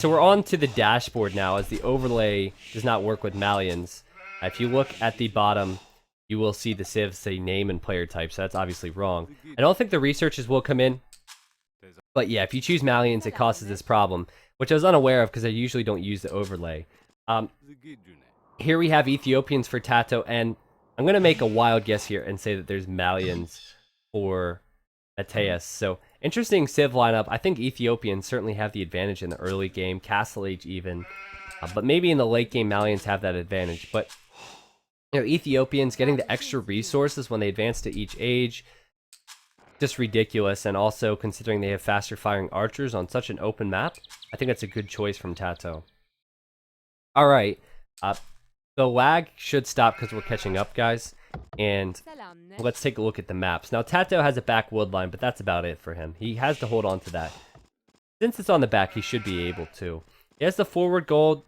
So we're on to the dashboard now, as the overlay does not work with Malians. If you look at the bottom, you will see the civs say name and player type, so that's obviously wrong. I don't think the researches will come in, but yeah, if you choose Malians, it causes this problem, which I was unaware of because I usually don't use the overlay. Here we have Ethiopians for Tatoh, and I'm going to make a wild guess here and say that there's Malians for Mateus. So, interesting civ lineup. I think Ethiopians certainly have the advantage in the early game, Castle Age even. But maybe in the late game, Malians have that advantage. But, you know, Ethiopians getting the extra resources when they advance to each age, just ridiculous. And also, considering they have faster firing archers on such an open map, I think that's a good choice from Tatoh. Alright, the lag should stop because we're catching up, guys. And let's take a look at the maps. Now, Tatoh has a back wood line, but that's about it for him. He has to hold on to that. Since it's on the back, he should be able to. He has the forward gold.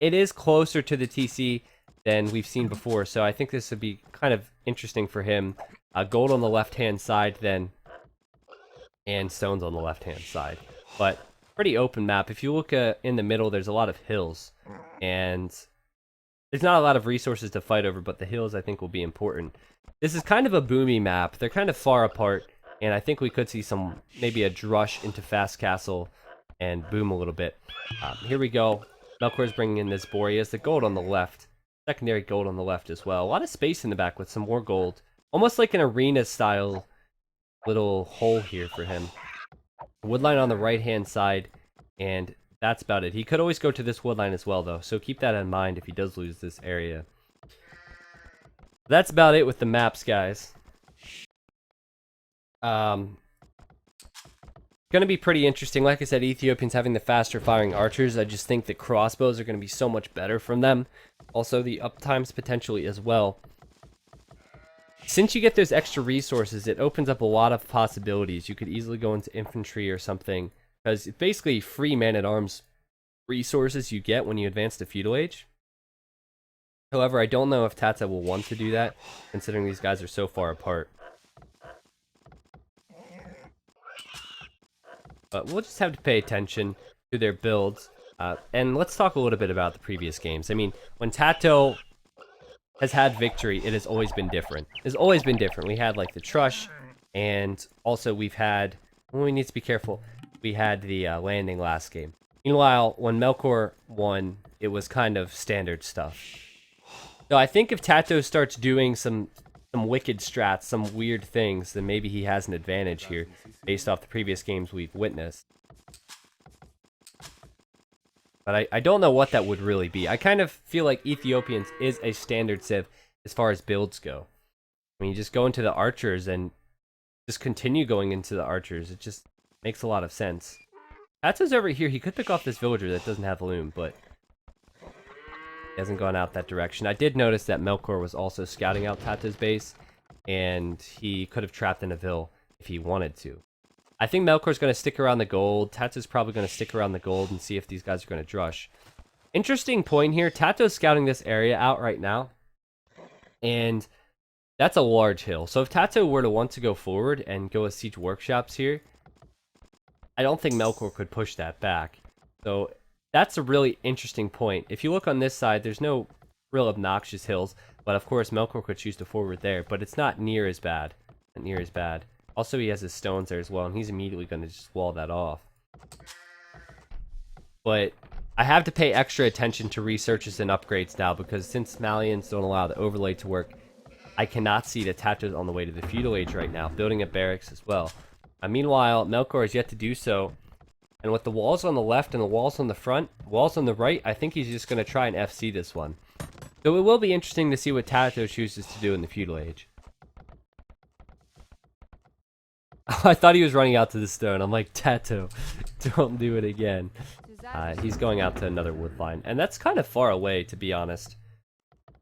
It is closer to the TC than we've seen before, so I think this would be kind of interesting for him. Gold on the left-hand side then, and stones on the left-hand side. But pretty open map. If you look in the middle, there's a lot of hills, and there's not a lot of resources to fight over, but the hills I think will be important. This is kind of a boomy map. They're kind of far apart, and I think we could see maybe a drush into Fast Castle and boom a little bit. Here we go. Melkor's bringing in this boar. He has the gold on the left. Secondary gold on the left as well. A lot of space in the back with some more gold. Almost like an arena style little hole here for him. Woodline on the right hand side, and that's about it. He could always go to this woodline as well though, so keep that in mind if he does lose this area. That's about it with the maps, guys. Gonna be pretty interesting. Like I said, Ethiopians having the faster firing archers. I just think the crossbows are gonna be so much better from them. Also the uptimes potentially as well. Since you get those extra resources, it opens up a lot of possibilities. You could easily go into infantry or something, because it's basically free man-at-arms resources you get when you advance to feudal age. However, I don't know if Tatoh will want to do that, considering these guys are so far apart. But we'll just have to pay attention to their builds. And let's talk a little bit about the previous games. I mean, when Tatoh has had victory, it has always been different. It's always been different. We had like the Trush, and also we've had, well, we need to be careful, we had the landing last game. Meanwhile, when Melkor won, it was kind of standard stuff. So I think if Tatoh starts doing some wicked strats, some weird things, then maybe he has an advantage here, based off the previous games we've witnessed. But I don't know what that would really be. I kind of feel like Ethiopians is a standard civ as far as builds go. I mean, you just go into the archers and just continue going into the archers. It just makes a lot of sense. Tatoh's over here. He could pick off this villager that doesn't have loom, but he hasn't gone out that direction. I did notice that Melkor was also scouting out Tatoh's base, and he could have trapped in a vill if he wanted to. I think Melkor's going to stick around the gold. Tatoh's probably going to stick around the gold and see if these guys are going to drush. Interesting point here. Tatoh's scouting this area out right now. And that's a large hill. So if Tatoh were to want to go forward and go with siege workshops here, I don't think Melkor could push that back. So that's a really interesting point. If you look on this side, there's no real obnoxious hills. But of course, Melkor could choose to forward there. But it's not near as bad. Not near as bad. Also, he has his stones there as well, and he's immediately going to just wall that off. But I have to pay extra attention to researches and upgrades now, because since Malians don't allow the overlay to work, I cannot see that Tatoh's on the way to the feudal age right now, building a barracks as well. Meanwhile, Melkor has yet to do so, and with the walls on the left and the walls on the front, walls on the right, I think he's just going to try and FC this one. So it will be interesting to see what Tatoh chooses to do in the feudal age. I thought he was running out to the stone. I'm like, Tatoh, don't do it again. He's going out to another wood line. And that's kind of far away, to be honest.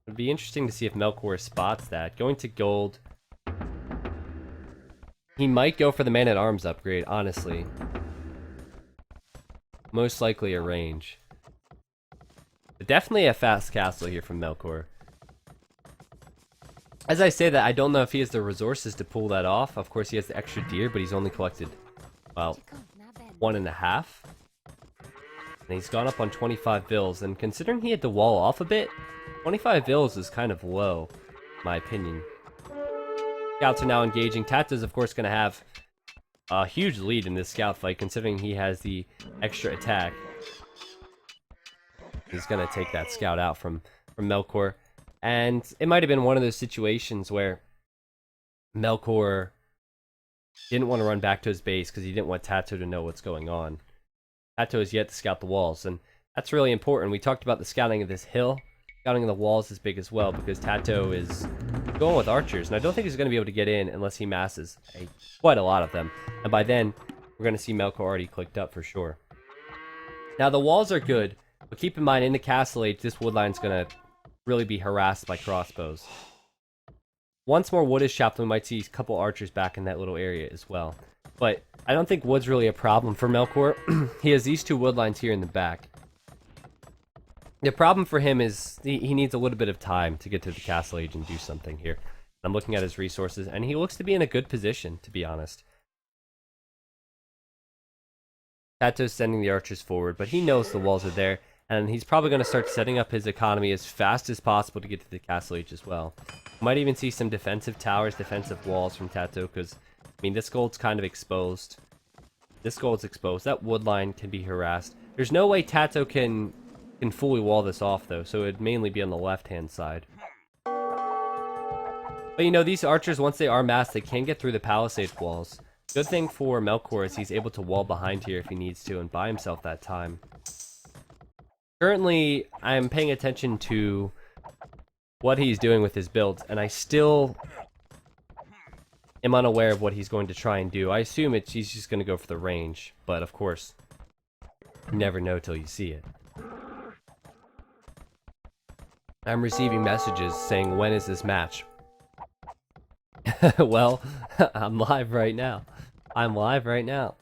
It'd be interesting to see if Melkor spots that. Going to gold. He might go for the man-at-arms upgrade, honestly. Most likely a range. But definitely a fast castle here from Melkor. As I say that, I don't know if he has the resources to pull that off. Of course, he has the extra deer, but he's only collected, well, 1.5. And he's gone up on 25 vills, and considering he had to wall off a bit, 25 vills is kind of low, in my opinion. Scouts are now engaging. Tato's, of course, going to have a huge lead in this scout fight, considering he has the extra attack. He's going to take that scout out from Melkor. And it might have been one of those situations where Melkor didn't want to run back to his base because he didn't want Tatoh to know what's going on. Tatoh is yet to scout the walls, and that's really important. We talked about the scouting of this hill. Scouting of the walls is big as well, because Tatoh is going with archers, and I don't think he's going to be able to get in unless he masses quite a lot of them. And by then, we're going to see Melkor already clicked up for sure. Now, the walls are good, but keep in mind, in the Castle Age, this wood line's going to really be harassed by crossbows. Once more wood is chopped, we might see a couple archers back in that little area as well. But I don't think wood's really a problem for Melkor. He has these two wood lines here in the back. The problem for him is he needs a little bit of time to get to the Castle Age and do something here. I'm looking at his resources, and he looks to be in a good position, to be honest. Tato's sending the archers forward, but he knows the walls are there, and he's probably going to start setting up his economy as fast as possible to get to the Castle Age as well. Might even see some defensive towers, defensive walls from Tatoh, because I mean, this gold's kind of exposed. This gold's exposed. That wood line can be harassed. There's no way Tatoh can fully wall this off, though, so it'd mainly be on the left-hand side. But, you know, these archers, once they are massed, they can get through the palisade walls. Good thing for Melkor is he's able to wall behind here if he needs to and buy himself that time. Currently, I'm paying attention to what he's doing with his builds, and I still am unaware of what he's going to try and do. I assume he's just going to go for the range, but of course, you never know till you see it. I'm receiving messages saying, when is this match? Well, I'm live right now. I'm live right now.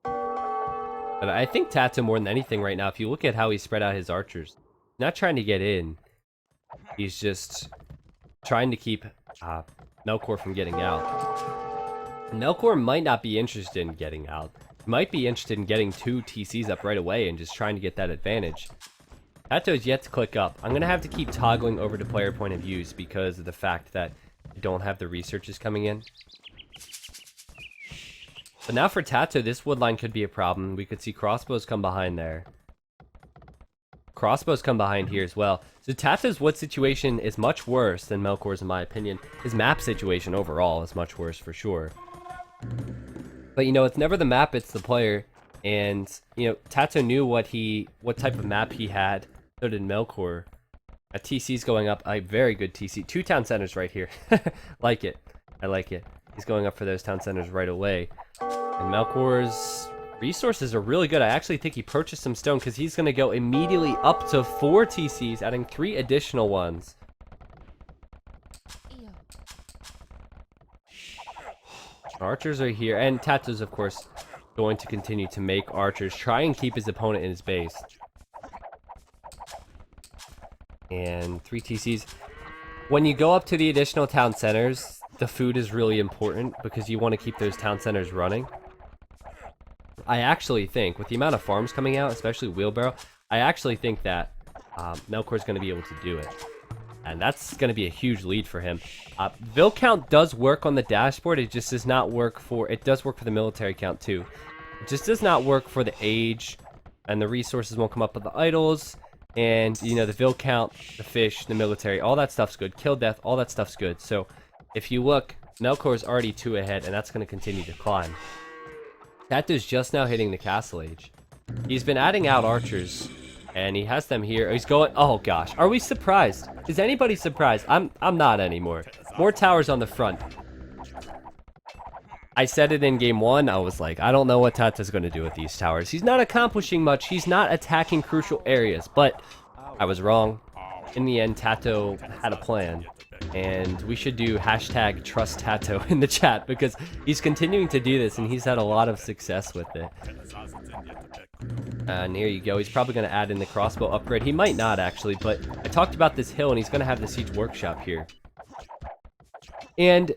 But I think Tatoh, more than anything right now, if you look at how he spread out his archers, he's not trying to get in. He's just trying to keep Melkor from getting out. Melkor might not be interested in getting out. He might be interested in getting 2 TCs up right away and just trying to get that advantage. Tatoh is yet to click up. I'm going to have to keep toggling over to player point of views because of the fact that I don't have the researches coming in. But now for Tatoh, this wood line could be a problem. We could see crossbows come behind there. Crossbows come behind here as well. So Tato's wood situation is much worse than Melkor's, in my opinion. His map situation overall is much worse for sure. But you know, it's never the map, it's the player. And you know, Tatoh knew what type of map he had. So did Melkor. A TC's going up, a very good TC. 2 town centers right here. Like it. I like it. He's going up for those town centers right away. And Melkor's resources are really good. I actually think he purchased some stone because he's going to go immediately up to 4 TCs, adding 3 additional ones. Archers are here, and Tato's, of course, going to continue to make archers, try and keep his opponent in his base. And 3 TCs. When you go up to the additional town centers, the food is really important because you want to keep those town centers running. I actually think, with the amount of farms coming out, especially Wheelbarrow, I actually think that Melkor's going to be able to do it. And that's going to be a huge lead for him. Vill count does work on the dashboard, it just does not work for... It does work for the military count too. It just does not work for the age, and the resources won't come up with the idols. And, you know, the Vill count, the fish, the military, all that stuff's good. Kill death, all that stuff's good. So, if you look, Melkor's already 2 ahead, and that's going to continue to climb. Tato's just now hitting the Castle Age. He's been adding out archers, and he has them here. He's going... Oh, gosh. Are we surprised? Is anybody surprised? I'm not anymore. More towers on the front. I said it in game 1. I was like, I don't know what Tato's going to do with these towers. He's not accomplishing much. He's not attacking crucial areas, but I was wrong. In the end, Tatoh had a plan. And we should do hashtag trust Tatoh in the chat because he's continuing to do this and he's had a lot of success with it. And here you go. He's probably going to add in the crossbow upgrade. He might not actually, but I talked about this hill and he's going to have the siege workshop here. And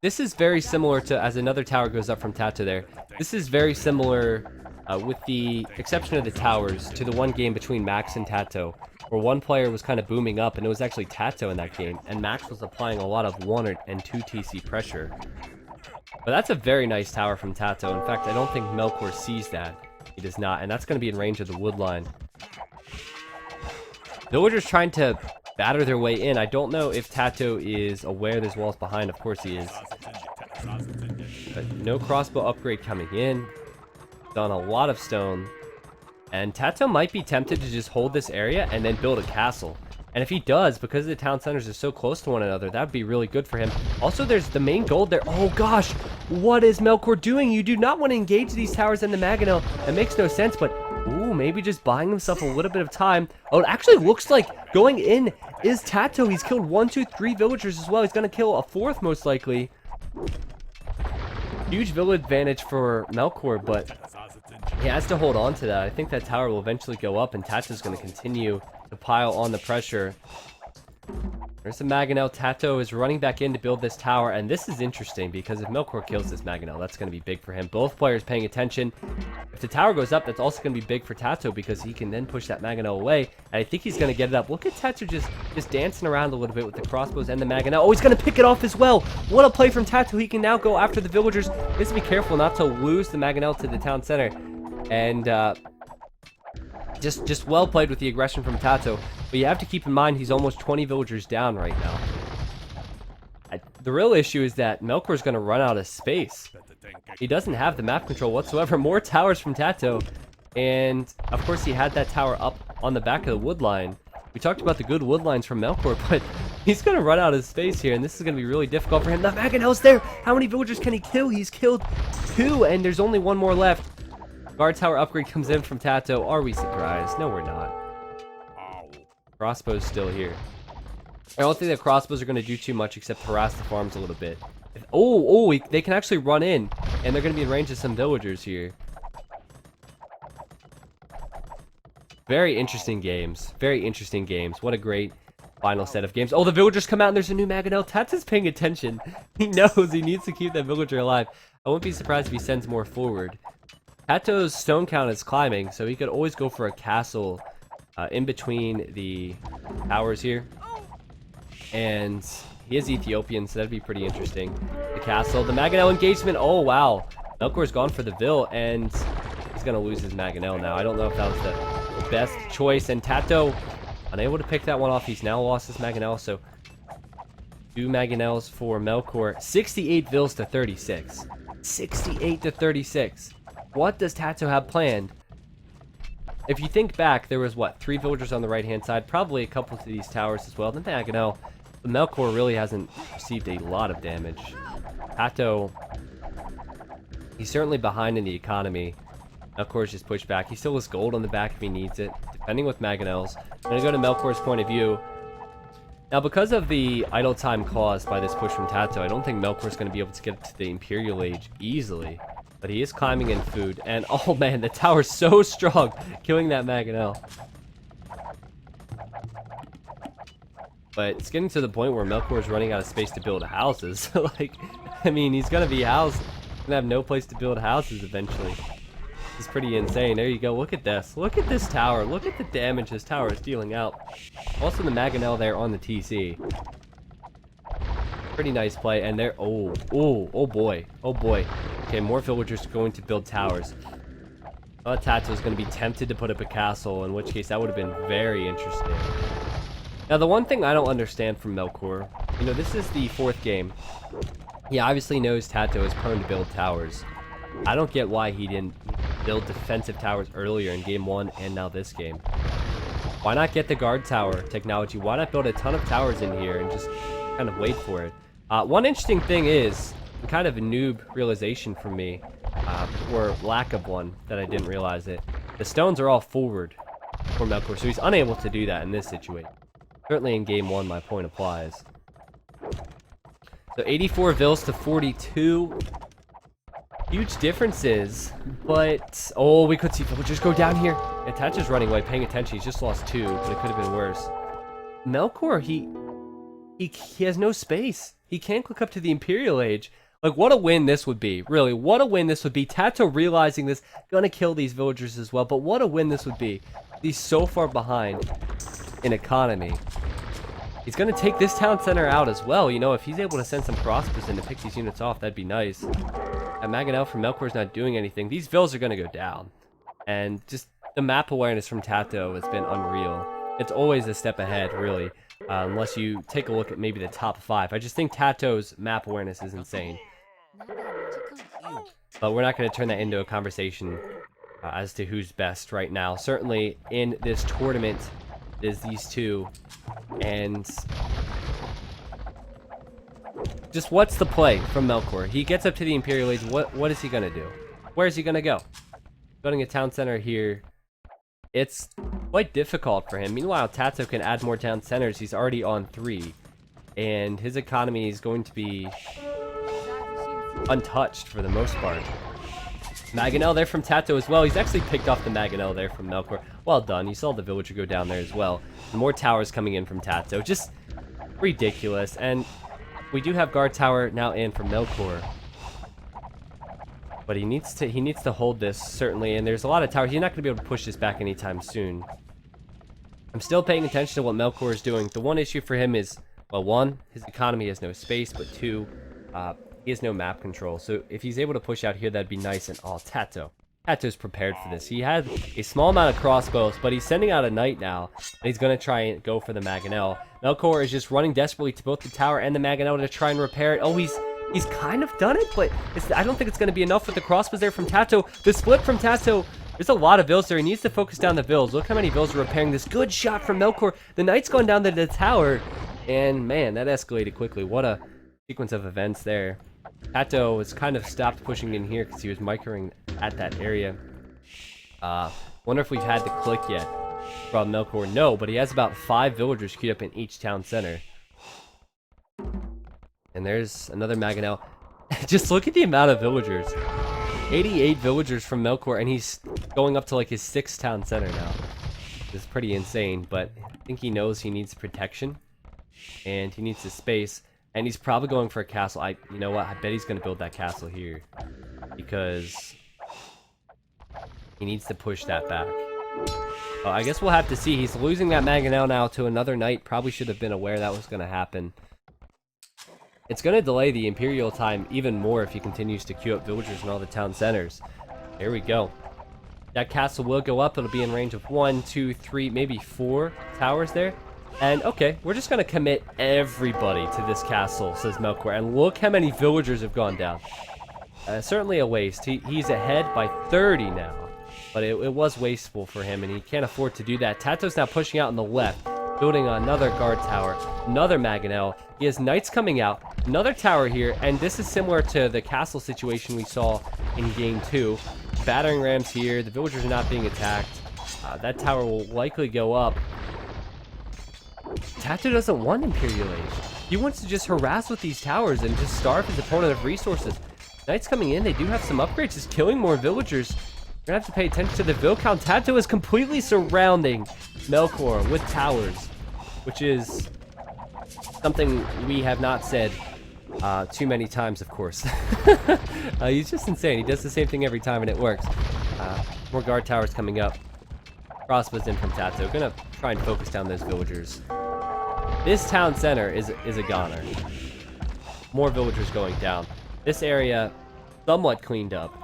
this is very similar to, as another tower goes up from Tatoh there, this is very similar with the exception of the towers, to the one game between Max and Tatoh, where one player was kind of booming up, and it was actually Tatoh in that game, and Max was applying a lot of 1 and 2 TC pressure. But that's a very nice tower from Tatoh. In fact, I don't think Melkor sees that. He does not, and that's going to be in range of the wood line. Villagers trying to batter their way in. I don't know if Tatoh is aware there's walls behind. Of course he is. But no crossbow upgrade coming in. Done a lot of stone. And Tatoh might be tempted to just hold this area and then build a castle. And if he does, because the town centers are so close to one another, that would be really good for him. Also, there's the main gold there. Oh gosh, what is Melkor doing? You do not want to engage these towers in the Mangonel. That makes no sense, but ooh, maybe just buying himself a little bit of time. Oh, it actually looks like going in is Tatoh. He's killed 1, 2, 3 villagers as well. He's going to kill a 4th most likely. Huge village advantage for Melkor, but he has to hold on to that. I think that tower will eventually go up, and Tatoh's going to continue to pile on the pressure. There's the Mangonel. Tatoh is running back in to build this tower, and this is interesting because if Melkor kills this Mangonel, that's going to be big for him. Both players paying attention. If the tower goes up, that's also going to be big for Tatoh because he can then push that Mangonel away, and I think he's going to get it up. Look at Tatoh just dancing around a little bit with the crossbows and the Mangonel. Oh, he's going to pick it off as well. What a play from Tatoh. He can now go after the villagers. He has to be careful not to lose the Mangonel to the town center. And just well played with the aggression from Tatoh. But you have to keep in mind he's almost 20 villagers down right now. The real issue is that Melkor's going to run out of space. He doesn't have the map control whatsoever. More towers from Tatoh. And, of course, he had that tower up on the back of the wood line. We talked about the good wood lines from Melkor, but he's going to run out of space here, and this is going to be really difficult for him. The Mangonel's there! How many villagers can he kill? He's killed 2, and there's only 1 more left. Guard tower upgrade comes in from Tatoh. Are we surprised? No, we're not. Crossbow's still here. I don't think that crossbows are going to do too much except harass the farms a little bit. They can actually run in, and they're going to be in range of some villagers here. Very interesting games. Very interesting games. What a great final set of games. Oh, the villagers come out, and there's a new Mangonel. Tatoh's paying attention. He knows he needs to keep that villager alive. I wouldn't be surprised if he sends more forward. Tatoh's stone count is climbing, so he could always go for a castle in between the towers here. And he is Ethiopian, so that'd be pretty interesting. The castle, the Mangonel engagement. Oh, wow. Melkor's gone for the Vil, and he's going to lose his Mangonel now. I don't know if that was the best choice. And Tatoh, unable to pick that one off. He's now lost his Mangonel, so 2 Mangonels for Melkor. 68 Vils to 36. 68 to 36. What does Tatoh have planned? If you think back, there was, what, 3 villagers on the right-hand side, probably a couple to these towers as well. The Mangonel, the Melkor really hasn't received a lot of damage. Tatoh, he's certainly behind in the economy. Melkor's just pushed back. He still has gold on the back if he needs it, depending with Mangonels. I'm going to go to Melkor's point of view. Now, because of the idle time caused by this push from Tatoh, I don't think Melkor's going to be able to get to the Imperial Age easily. But he is climbing in food, and oh man, the tower's so strong, killing that Mangonel. But it's getting to the point where Melkor is running out of space to build houses. Like, I mean, he's gonna be housed, gonna have no place to build houses eventually. It's pretty insane. There you go. Look at this. Look at this tower. Look at the damage this tower is dealing out. Also, the Mangonel there on the TC. Pretty nice play, and there. Oh boy. Okay, more villagers are going to build towers. I thought Tatoh was going to be tempted to put up a castle, in which case that would have been very interesting. Now, the one thing I don't understand from Melkor, you know, this is the 4th game. He obviously knows Tatoh is prone to build towers. I don't get why he didn't build defensive towers earlier in game 1 and now this game. Why not get the guard tower technology? Why not build a ton of towers in here and just kind of wait for it? One interesting thing is, kind of a noob realization from me, or lack of one that I didn't realize it. The stones are all forward for Melkor, so he's unable to do that in this situation. Certainly in game 1, my point applies. So 84 Vils to 42. Huge differences, but oh, we could see villagers go down here. And Tatoh's running away, paying attention. He's just lost 2, but it could have been worse. Melkor, he has no space. He can't click up to the Imperial Age. Like, what a win this would be. Really, what a win this would be. Tatoh realizing this, gonna kill these villagers as well, but what a win this would be. He's so far behind in economy. He's gonna take this town center out as well. You know, if he's able to send some crossbows in to pick these units off, that'd be nice. That Maganel from Melkor's not doing anything. These vills are gonna go down. And just the map awareness from Tatoh has been unreal. It's always a step ahead, really. Unless you take a look at maybe the top 5. I just think Tatoh's map awareness is insane. But we're not going to turn that into a conversation as to who's best right now. Certainly in this tournament is these two. And just what's the play from Melkor? He gets up to the Imperial Age. What is he going to do? Where is he going to go? Building a town center here. It's quite difficult for him. Meanwhile, Tatoh can add more town centers. He's already on 3. And his economy is going to be untouched for the most part. Maganel there from Tatoh as well. He's actually picked off the Maganel there from Melkor. Well done. You saw the villager go down there as well. And more towers coming in from Tatoh. Just ridiculous. And we do have guard tower now in from Melkor. But he needs to hold this, certainly, and there's a lot of towers. He's not going to be able to push this back anytime soon. I'm still paying attention to what Melkor is doing. The one issue for him is, well, 1, his economy has no space, but 2, he has no map control. So if he's able to push out here, that'd be nice. And Tatoh. Tatoh's prepared for this. He had a small amount of crossbows, but he's sending out a knight now, and he's going to try and go for the Maganel. Melkor is just running desperately to both the tower and the Maganel to try and repair it. Oh, He's kind of done it, but I don't think it's going to be enough with the crossbows there from Tatoh. The split from Tatoh, there's a lot of vills there. He needs to focus down the vills. Look how many vills are repairing this. Good shot from Melkor. The knight's gone down to the tower, and man, that escalated quickly. What a sequence of events there. Tatoh has kind of stopped pushing in here because he was microing at that area. Wonder if we've had the click yet from Melkor. No, but he has about 5 villagers queued up in each town center. And there's another Maganel. Just look at the amount of villagers. 88 villagers from Melkor, and he's going up to like his 6th town center now. It's pretty insane, but I think he knows he needs protection. And he needs the space. And he's probably going for a castle. You know what? I bet he's going to build that castle here. Because he needs to push that back. I guess we'll have to see. He's losing that Maganel now to another knight. Probably should have been aware that was going to happen. It's going to delay the Imperial time even more if he continues to queue up villagers in all the town centers. Here we go. That castle will go up. It'll be in range of 1, 2, 3, maybe 4 towers there. And okay, we're just going to commit everybody to this castle, says Melkor. And look how many villagers have gone down. Certainly a waste. He's ahead by 30 now. But it was wasteful for him, and he can't afford to do that. Tato's now pushing out on the left, building another guard tower, another Maganel. He has knights coming out, another tower here, and this is similar to the castle situation we saw in game 2. Battering rams here, the villagers are not being attacked. That tower will likely go up. Tatoh doesn't want Imperial Age. He wants to just harass with these towers and just starve his opponent of resources. Knights coming in, they do have some upgrades, just killing more villagers. You're gonna have to pay attention to the vill count. Tatoh is completely surrounding Melkor with towers, which is something we have not said too many times, of course. He's just insane. He does the same thing every time, and it works. More guard towers coming up. Crossbows in from Tatoh. Gonna try and focus down those villagers. This town center is a goner. More villagers going down. This area somewhat cleaned up,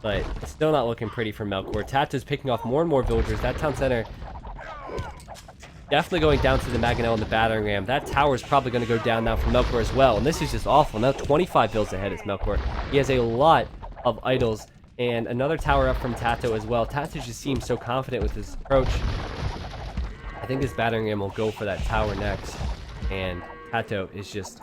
but it's still not looking pretty for Melkor. Tato's picking off more and more villagers. That town center definitely going down to the Maganel and the battering ram. That tower is probably going to go down now for Melkor as well. And this is just awful. Now 25 vills ahead is Melkor. He has a lot of idols. And another tower up from Tatoh as well. Tatoh just seems so confident with his approach. I think this battering ram will go for that tower next. And Tatoh is just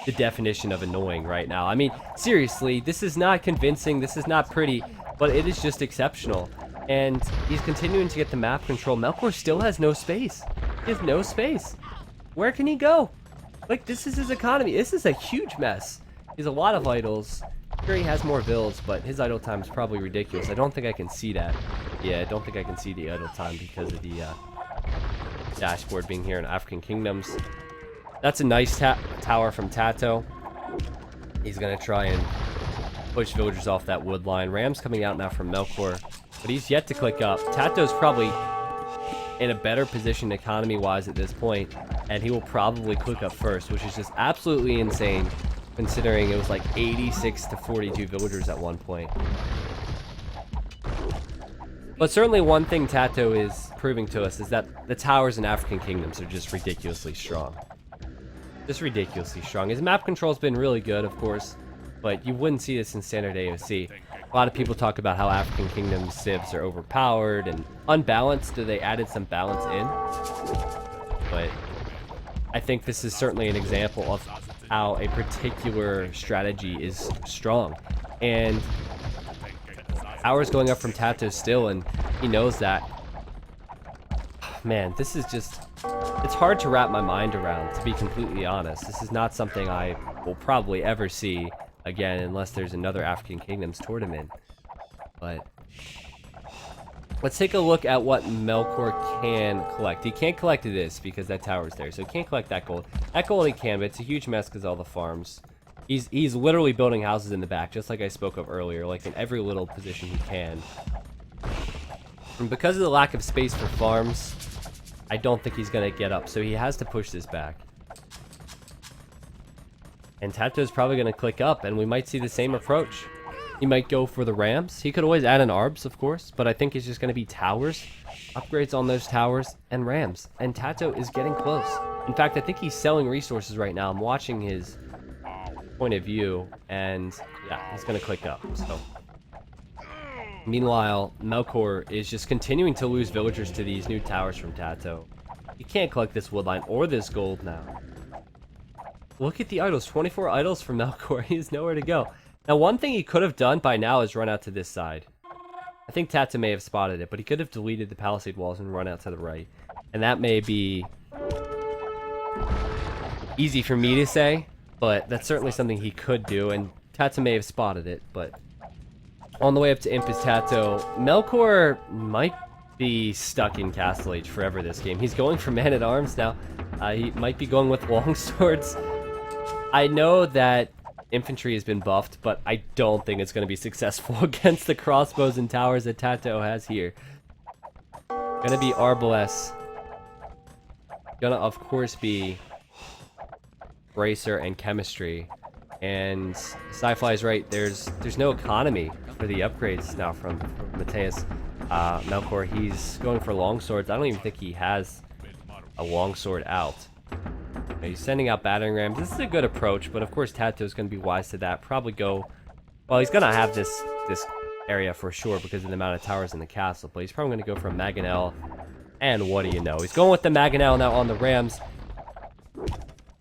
the definition of annoying right now. I mean, seriously, this is not convincing. This is not pretty. But it is just exceptional. And he's continuing to get the map control. Melkor still has no space. He has no space. Where can he go? Like, this is his economy. This is a huge mess. He has a lot of idols. Sure, he has more vills, but his idle time is probably ridiculous. I don't think I can see that. Yeah, I don't think I can see the idle time because of the dashboard being here in African Kingdoms. That's a nice tower from Tatoh. He's going to try and push villagers off that wood line. Ram's coming out now from Melkor, but he's yet to click up. Tato's probably in a better position economy-wise at this point, and he will probably click up first, which is just absolutely insane, considering it was like 86 to 42 villagers at one point. But certainly one thing Tatoh is proving to us is that the towers in African kingdoms are just ridiculously strong. Just ridiculously strong. His map control's been really good, of course, but you wouldn't see this in standard AOC. A lot of people talk about how African kingdom civs are overpowered and unbalanced. They added some balance in, but I think this is certainly an example of how a particular strategy is strong. And towers going up from Tatoh still, and he knows that. Man, this is just, it's hard to wrap my mind around, to be completely honest. This is not something I will probably ever see again unless there's another African Kingdoms tournament. But let's take a look at what Melkor can collect. He can't collect this because that tower's there, so he can't collect that gold. That gold he can, but it's a huge mess because all the farms. He's literally building houses in the back, just like I spoke of earlier, like in every little position he can. And because of the lack of space for farms, I don't think he's going to get up, so he has to push this back. And Tato's probably going to click up, and we might see the same approach. He might go for the Rams. He could always add an Arbs, of course, but I think it's just going to be towers, upgrades on those towers, and Rams. And Tatoh is getting close. In fact, I think he's selling resources right now. I'm watching his point of view, and yeah, he's going to click up. So, meanwhile, Melkor is just continuing to lose villagers to these new towers from Tatoh. He can't collect this woodline or this gold now. Look at the idols, 24 idols from Melkor. He's nowhere to go. Now, one thing he could have done by now is run out to this side. I think Tatoh may have spotted it, but he could have deleted the palisade walls and run out to the right. And that may be easy for me to say, but that's certainly something he could do, and Tatoh may have spotted it, but on the way up to Imp is Tatoh. Melkor might be stuck in Castle Age forever this game. He's going for Man-at-Arms now. He might be going with longswords. I know that infantry has been buffed, but I don't think it's going to be successful against the crossbows and towers that Tatoh has here. Gonna be Arbalest. Gonna, of course, be Bracer and Chemistry. And Sci-Fly's right, there's no economy for the upgrades now from Mateus. Melkor, he's going for longswords. I don't even think he has a longsword out. He's sending out battering rams. This is a good approach, but of course Tato's going to be wise to that. Probably go, well, he's going to have this area for sure because of the amount of towers in the castle, but he's probably going to go for a Mangonel. And what do you know? He's going with the Mangonel now on the rams.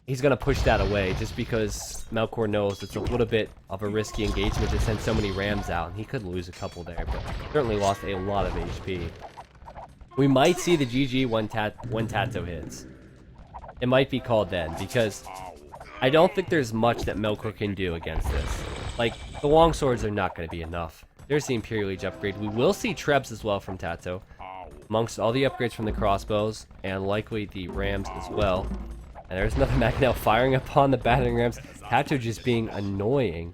He's going to push that away just because Melkor knows it's a little bit of a risky engagement to send so many rams out. And he could lose a couple there, but certainly lost a lot of HP. We might see the GG when Tatoh hits. It might be called then, because I don't think there's much that Melkor can do against this. Like, the longswords are not going to be enough. There's the Imperial Age upgrade. We will see Trebs as well from Tatoh, amongst all the upgrades from the crossbows, and likely the rams as well. And there's another Mangonel firing upon the battering rams. Tatoh just being annoying.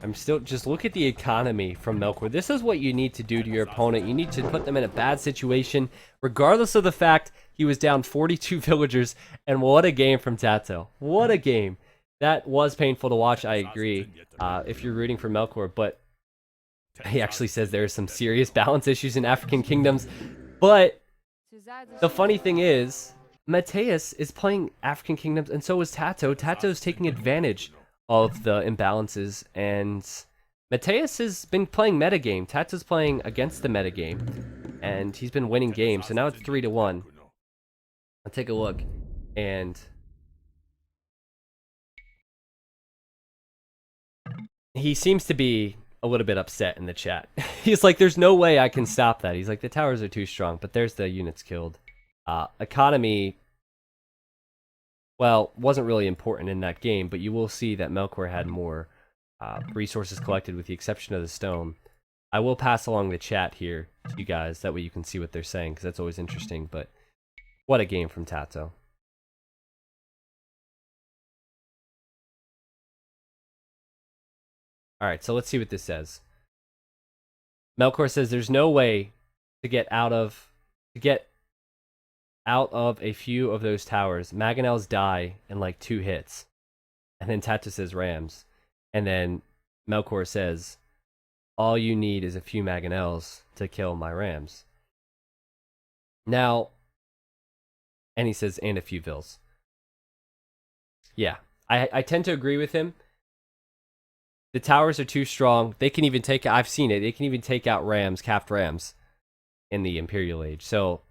I'm still, just look at the economy from Melkor. This is what you need to do to your opponent. You need to put them in a bad situation, regardless of the fact he was down 42 villagers. And what a game from Tatoh. What a game. That was painful to watch, I agree, if you're rooting for Melkor. But he actually says there are some serious balance issues in African kingdoms. But the funny thing is, Mateus is playing African kingdoms, and so is Tatoh. Tatoh's taking advantage of the imbalances, and Mateus has been playing metagame. Tatoh's playing against the metagame, and he's been winning games, so now it's 3-1. I'll take a look, and he seems to be a little bit upset in the chat. He's like, there's no way I can stop that. He's like, the towers are too strong, but there's the units killed. Economy, well, wasn't really important in that game, but you will see that Melkor had more resources collected with the exception of the stone. I will pass along the chat here to you guys, that way you can see what they're saying, because that's always interesting, but what a game from Tatoh. Alright, so let's see what this says. Melkor says there's no way to get out of a few of those towers. Mangonels die in like 2 hits. And then Tatoh says rams. And then Melkor says, all you need is a few mangonels to kill my rams. Now, and he says, and a few vills. Yeah, I tend to agree with him. The towers are too strong. They can even take, I've seen it, they can even take out rams, capped rams in the Imperial Age. So,